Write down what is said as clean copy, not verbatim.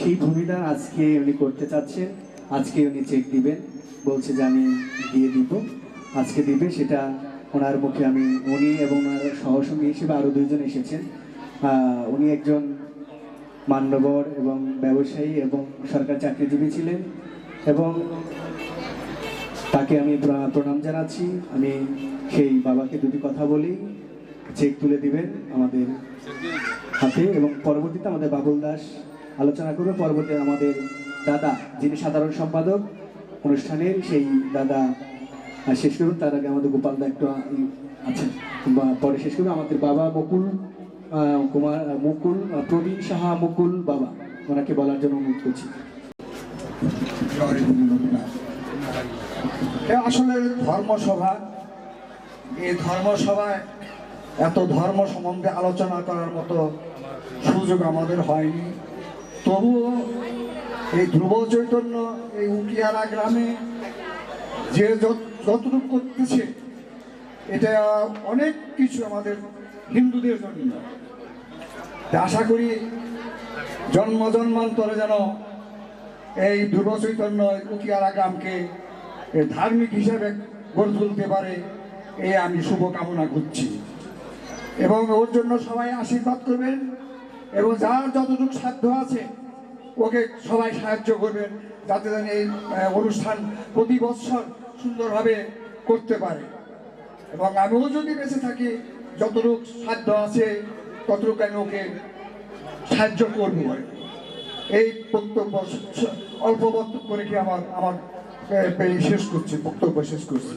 সেই ভূমিটা আজকে উনি করতে চাচ্ছেন। আজকে উনি চেক দিবেন, বলছে যে আমি দিয়ে দিব, আজকে দিবে। সেটা ওনার মুখে আমি, উনি এবং ওনার সহসঙ্গী হিসেবে আরও দুইজন এসেছেন। উনি একজন মান্যবর এবং ব্যবসায়ী এবং সরকার চাকরিজীবী ছিলেন, এবং তাকে আমি প্রণাম জানাচ্ছি। আমি সেই বাবাকে দুটি কথা বলি, চেক তুলে দিবেন আমাদের হাতে, এবং পরবর্তীতে আমাদের বাবুল দাস আলোচনা করবে। পরবর্তী আমাদের দাদা, যিনি সাধারণ সম্পাদক অনুষ্ঠানের, সেই দাদা শেষ করুন। তার আগে আমাদের গোপাল দা একটু আছেন, পরে শেষ করবে আমাদের বাবা মুকুল প্রবীণ সাহা মুকুল বাবা, ওনাকে বলার জন্য অনুরোধ করছি। আসলে ধর্মসভা, এই ধর্মসভায় এত ধর্ম সম্বন্ধে আলোচনা করার মতো সুযোগ আমাদের হয়নি। তবুও এই ধ্রুব চৈতন্য এই উকিয়ারা গ্রামে যে যতটুকু করতেছে, এটা অনেক কিছু আমাদের হিন্দুদের জন্য। আশা করি জন্ম জন্মান্তরে যেন এই ধ্রুব চৈতন্য উকিয়ারা গ্রামকে ধার্মিক হিসেবে গড়ে তুলতে পারে, এই আমি শুভকামনা করছি। এবং ওর জন্য সবাই আশীর্বাদ করবেন, এবং যার যতটুকু সাধ্য আছে ওকে সবাই সাহায্য করবেন, যাতে যেন এই অনুষ্ঠান প্রতি বৎসর সুন্দরভাবে করতে পারে। এবং আমিও যদি বেঁচে থাকি, যতটুকু সাধ্য আছে ততটুকু আমি ওকে সাহায্য করবো। এই বক্তব্য অল্প বক্তব্য রেখে আমার শেষ করছি, বক্তব্য শেষ করছি।